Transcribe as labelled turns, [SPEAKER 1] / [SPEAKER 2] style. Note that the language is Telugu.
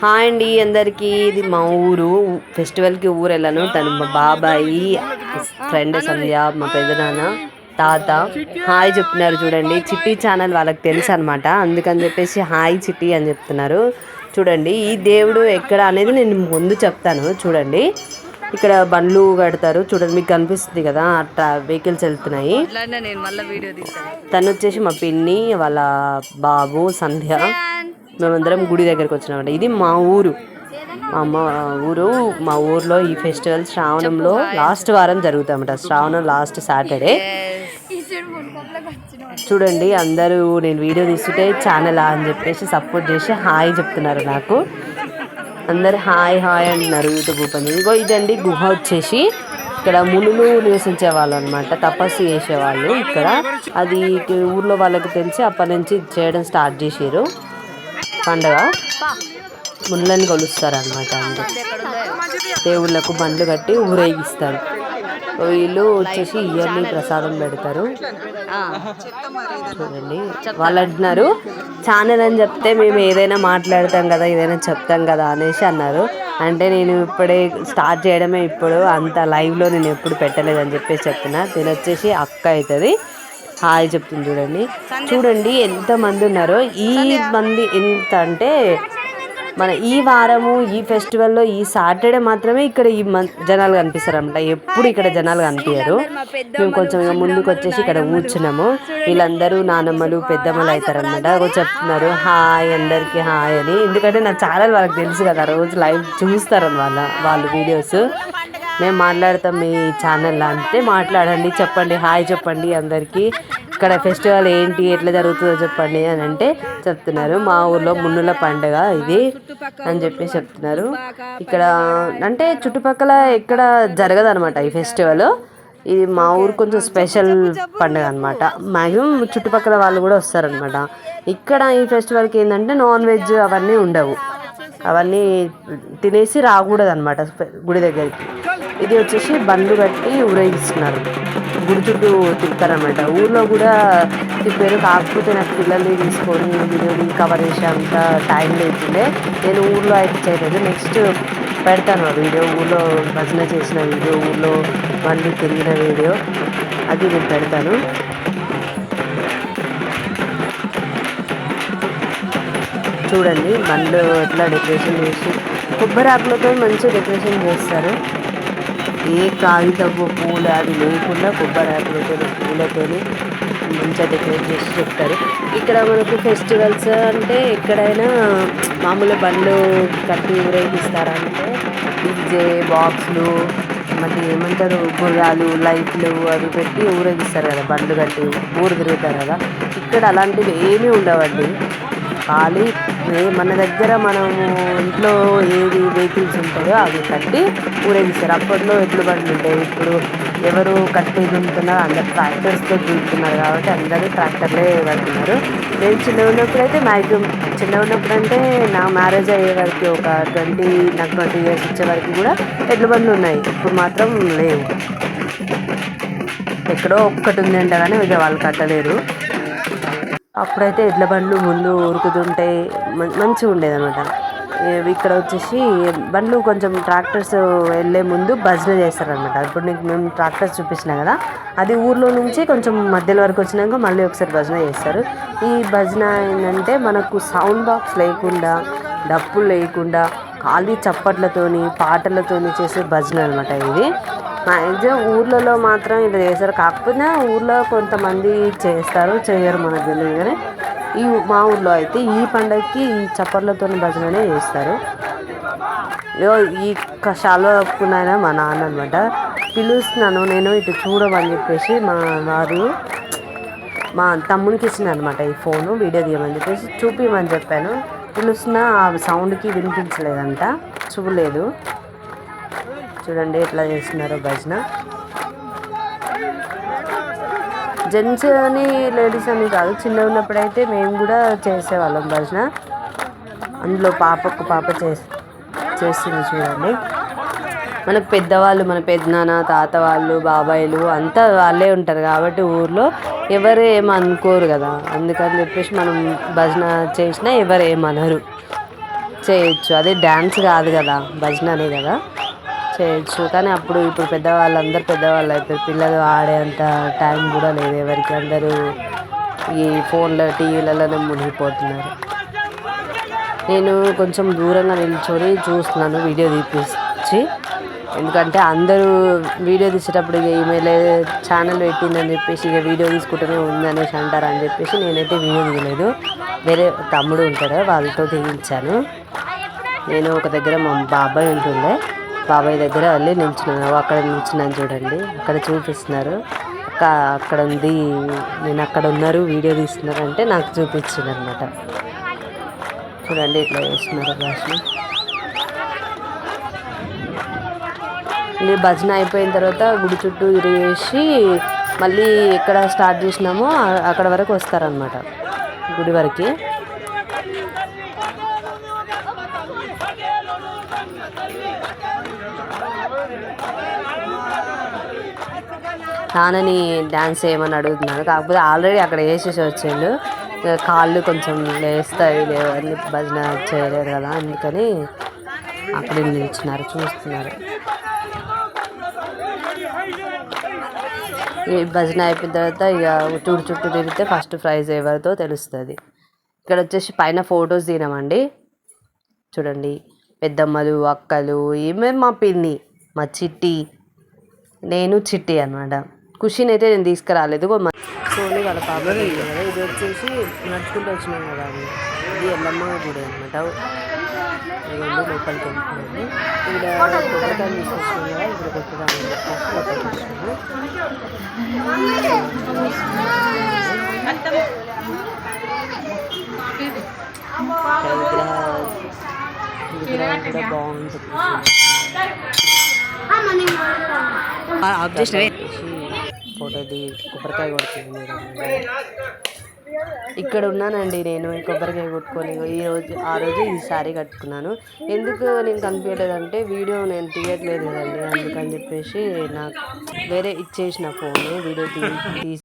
[SPEAKER 1] హాయ్ అండి అందరికీ. ఇది మా ఊరు. ఫెస్టివల్కి ఊరు వెళ్ళాను. తను మా బాబాయి ఫ్రెండ్ సంధ్య, మా పెద్దనాన్న, తాత హాయ్ చెప్తున్నారు. చూడండి, చిట్టి ఛానల్ వాళ్ళకి తెలుసు అనమాట, అందుకని చెప్పేసి హాయ్ చిట్టి అని చెప్తున్నారు. చూడండి, ఈ దేవుడు ఎక్కడ అనేది నేను ముందు చెప్తాను. చూడండి, ఇక్కడ బండ్లు కడతారు. చూడండి, మీకు కనిపిస్తుంది కదా, అట్లా వెహికల్స్ వెళ్తున్నాయి. తను వచ్చేసి మా పిన్ని వాళ్ళ బాబు సంధ్య. మేమందరం గుడి దగ్గరికి వచ్చినామంట. ఇది మా ఊరు, మా అమ్మ ఊరు. మా ఊర్లో ఈ ఫెస్టివల్ శ్రావణంలో లాస్ట్ వారం జరుగుతామట. శ్రావణం లాస్ట్ సాటర్డే. చూడండి, అందరూ నేను వీడియో తీస్తుంటే ఛానల్ అని చెప్పేసి సపోర్ట్ చేసి హాయ్ చెప్తున్నారు నాకు. అందరు హాయ్ హాయ్ అంటున్నారు యూట్యూబ్ ఓపెన్. ఇదిగో ఇదండి గుహ వచ్చేసి. ఇక్కడ మునులు నివసించే వాళ్ళు అనమాట, తపస్సు చేసేవాళ్ళు ఇక్కడ. అది ఊర్లో వాళ్ళకి తెలిసి అప్పటి నుంచి చేయడం స్టార్ట్ చేసారు. పండగ ముళ్ళని కొలుస్తారు అనమాట. అంటే దేవుళ్ళకు బండ్లు కట్టి ఊరేగిస్తారు. వీళ్ళు వచ్చేసి ఇయర్లీ ప్రసాదం పెడతారు. చూడండి, వాళ్ళు అంటున్నారు ఛానల్ అని చెప్తే మేము ఏదైనా మాట్లాడతాం కదా, ఏదైనా చెప్తాం కదా అనేసి అన్నారు. అంటే నేను ఇప్పుడే స్టార్ట్ చేయడమే, ఇప్పుడు అంత లైవ్లో నేను ఎప్పుడు పెట్టలేదని చెప్పేసి చెప్తున్నా. దీని వచ్చేసి అక్క అవుతుంది. హాయ్ చెప్తుంది. చూడండి చూడండి ఎంతమంది ఉన్నారో. ఈ మంది ఎంత అంటే మన ఈ వారము ఈ ఫెస్టివల్లో ఈ సాటర్డే మాత్రమే ఇక్కడ ఈ జనాలు కనిపిస్తారు అనమాట. ఎప్పుడు ఇక్కడ జనాలు కనిపించారు. మేము కొంచెం ముందుకు వచ్చేసి ఇక్కడ కూర్చున్నాము. వీళ్ళందరూ నానమ్మలు పెద్దమ్మలు అవుతారనమాట. చెప్తున్నారు హాయ్ అందరికీ హాయ్ అని. ఎందుకంటే నా ఛానల్ వాళ్ళకి తెలుసు కదా, రోజు లైవ్ చూస్తారు వాళ్ళు వీడియోస్. మేము మాట్లాడతాం మీ ఛానల్లో అంటే మాట్లాడండి, చెప్పండి, హాయ్ చెప్పండి అందరికీ. ఇక్కడ ఫెస్టివల్ ఏంటి, ఎట్లా జరుగుతుందో చెప్పండి అని అంటే చెప్తున్నారు. మా ఊర్లో మున్నుల పండుగ ఇది అని చెప్పి చెప్తున్నారు. ఇక్కడ అంటే చుట్టుపక్కల ఎక్కడ జరగదు అనమాట ఈ ఫెస్టివల్. ఇది మా ఊరు కొంచెం స్పెషల్ పండుగ అనమాట. మ్యాక్సిమం చుట్టుపక్కల వాళ్ళు కూడా వస్తారనమాట. ఇక్కడ ఈ ఫెస్టివల్కి ఏంటంటే నాన్ వెజ్ అవన్నీ ఉండవు. అవన్నీ తినేసి రాకూడదు అనమాట గుడి దగ్గరికి. ఇది వచ్చేసి బండ్లు కట్టి ఊరేగిస్తున్నారు. గుడి చుట్టూ తిప్పుతారనమాట. ఊర్లో కూడా తిప్పారు. కాకపోతే నాకు పిల్లల్ని తీసుకొని వీడియోని కవర్ చేసే అంత టైం లేకుండే. నేను ఊర్లో అయితే చేయలేదు. నెక్స్ట్ పెడతాను ఆ వీడియో. ఊర్లో భజన చేసిన వీడియో, ఊర్లో బండ్లు తిరిగిన వీడియో, అది నేను పెడతాను. చూడండి బండ్లు ఎట్లా డెకరేషన్ చేసి, కొబ్బరి ఆకులతో మంచిగా డెకరేషన్ చేస్తారు. ఏ కాగితపు పూలు అది లేకుండా కొబ్బరి ఆకులతో పూలతో మంచిగా డెకరేట్ చేసి చెప్తారు. ఇక్కడ మనకు ఫెస్టివల్స్ అంటే ఎక్కడైనా మామూలు బండ్లు కట్టి ఊరేగిస్తారంటే డీజే బాక్స్లు, మళ్ళీ ఏమంటారు గుర్రాలు, లైట్లు అవి పెట్టి ఊరేగిస్తారు కదా, బండ్లు కట్టి ఊరు తిరుగుతారు కదా. ఇక్కడ అలాంటివి ఏమీ ఉండవండి. ఖాళీ మన దగ్గర మనము ఇంట్లో ఏది వెహికల్స్ ఉంటాయో అవి కట్టి ఊరేగిస్తారు. అప్పట్లో ఎడ్లు బండ్లు ఉంటాయి. ఇప్పుడు ఎవరు కట్టి దున్నుతున్నారు, అందరు ట్రాక్టర్స్తో దున్నుతున్నారు కాబట్టి అందరూ ట్రాక్టర్లే కడుతున్నారు. నేను చిన్నగా ఉన్నప్పుడు అయితే మ్యాక్సిమం చిన్నగా ఉన్నప్పుడు అంటే నా మ్యారేజ్ అయ్యే వరకు ఒక నాకు 20 years వచ్చే వరకు కూడా ఎడ్ల బండ్లు ఉన్నాయి. ఇప్పుడు మాత్రం లేవు. ఎక్కడో ఒక్కటి ఉందంట కానీ ఇక వాళ్ళు కట్టలేరు. అప్పుడైతే ఎడ్ల బండ్లు ముందు ఉరుకుతుంటే మంచిగా ఉండేది అనమాట. ఇక్కడ వచ్చేసి బండ్లు కొంచెం ట్రాక్టర్స్ వెళ్ళే ముందు భజన చేస్తారనమాట. ఇప్పుడు నీకు మేము ట్రాక్టర్స్ చూపించినా కదా, అది ఊర్లో నుంచి కొంచెం మధ్యలో వరకు వచ్చినాక మళ్ళీ ఒకసారి భజన చేస్తారు. ఈ భజన ఏంటంటే మనకు సౌండ్ బాక్స్ లేకుండా, డప్పులు లేకుండా, ఖాళీ చప్పట్లతోని పాటలతోని చేసే భజన అనమాట. ఇది మ్యాక్సిమం ఊర్లలో మాత్రం ఇలా చేస్తారు. కాకపోతే ఊర్లో కొంతమంది చేస్తారు, చేయరు మనకు తెలియదు. కానీ మా ఊర్లో అయితే ఈ పండగకి ఈ చప్పట్లతో భజననే చేస్తారు. ఈ శాలువా కప్పుకున్నాయన మా నాన్న అనమాట. పిలుస్తున్నాను నేను ఇటు చూడమని చెప్పేసి మా తమ్మునికి ఇచ్చిన అనమాట ఈ ఫోను, వీడియో తీయమని చెప్పేసి చూపించమని చెప్పాను. పిలుస్తున్నా ఆ సౌండ్కి వినిపించలేదంట, చూడలేదు. చూడండి ఎట్లా చేస్తున్నారో భజన. జెంట్స్ అని లేడీస్ అని కాదు, చిన్న ఉన్నప్పుడైతే మేము కూడా చేసేవాళ్ళం భజన. అందులో పాప చేస్తుంది చూడండి. మనకు పెద్దవాళ్ళు, మన పెద్దనాన్న, తాత వాళ్ళు, బాబాయిలు అంతా వాళ్ళే ఉంటారు కాబట్టి ఊర్లో ఎవరు ఏమనుకోరు కదా. అందుకని చెప్పేసి మనం భజన చేసినా ఎవరు ఏమనరు. చేయొచ్చు. అదే డ్యాన్స్ కాదు కదా, భజననే కదా, చేయొచ్చు. కానీ ఇప్పుడు పెద్దవాళ్ళు అయిపోయి పిల్లలు ఆడేంత టైం కూడా లేదు ఎవరికి. అందరూ ఈ ఫోన్లో టీవీలలోనే మునిగిపోతున్నారు. నేను కొంచెం దూరంగా నిల్చొని చూస్తున్నాను వీడియో తీపిచ్చి. ఎందుకంటే అందరూ వీడియో తీసేటప్పుడు ఇక ఈమెయిల్ ఛానల్ పెట్టిందని చెప్పేసి ఇక వీడియో తీసుకుంటూనే ఉందనేసి అంటారని చెప్పేసి నేనైతే వీడియో తీయలేదు. వేరే తమ్ముడు ఉంటాడు, వాళ్ళతో తీయించాను. నేను ఒక దగ్గర మా బాబాయ్ ఉంటుండే, బాబాయ్ దగ్గర వెళ్ళి నిల్చున్నాను. అక్కడ నిల్చున్నాను చూడండి, అక్కడ చూపిస్తున్నారు. అక్కడ ఉంది, నేను అక్కడ ఉన్నారు వీడియో తీస్తున్నారు అంటే నాకు చూపించింది అనమాట. చూడండి ఇట్లా చేస్తున్నారు భాషను. భజన అయిపోయిన తర్వాత గుడి చుట్టూ తిరిగేసి మళ్ళీ ఎక్కడ స్టార్ట్ చేసినామో అక్కడ వరకు వస్తారనమాట, గుడి వరకు. నాన్నని డ్యాన్స్ చేయమని అడుగుతున్నాను, కాకపోతే ఆల్రెడీ అక్కడ వేసేసి వచ్చిండు. కాళ్ళు కొంచెం లేస్తాయి లేవని భజన చేయలేరు కదా, అందుకని అక్కడ నిల్చున్నారు చూస్తున్నారు. ఈ భజన అయిపోయిన తర్వాత ఇక చుట్టూ తిరిగితే ఫస్ట్ ప్రైజ్ ఎవరితో తెలుస్తుంది. ఇక్కడ వచ్చేసి పైన ఫొటోస్ తినమండి. చూడండి, పెద్దమ్మలు, అక్కలు, ఈమె మా పిన్ని, మా చిట్టి, నేను చిట్టి అనమాట. ఖుషిని అయితే నేను తీసుకురాలేదు, సోని వాళ్ళ పాప కదా. ఇది వచ్చేసి నడుచుకుంటూ వచ్చినాం కదా, ఇది ఎల్లమ్మ గుడి అనమాట. ఇదండి లోపలికి వెళ్తున్నాము. ఇక్కడ కొబ్బరికాయలు తీసుకొచ్చినాం కదా, ఇక్కడ కొట్టుకాయలు లోపలికి వచ్చినాము. విగ్రహం కూడా బాగుంటుంది. ఫోటోది కొబ్బరికాయ కొడుతుంది. ఇక్కడ ఉన్నానండి నేను, కొబ్బరికాయ కొట్టుకొని ఆ రోజు ఈ శారీ కట్టుకున్నాను. ఎందుకు నేను కనిపించలేదంటే వీడియో నేను తీయట్లేదు కదండి, అందుకని చెప్పేసి నాకు వేరే ఇచ్చేసిన ఫోన్ వీడియో తీసి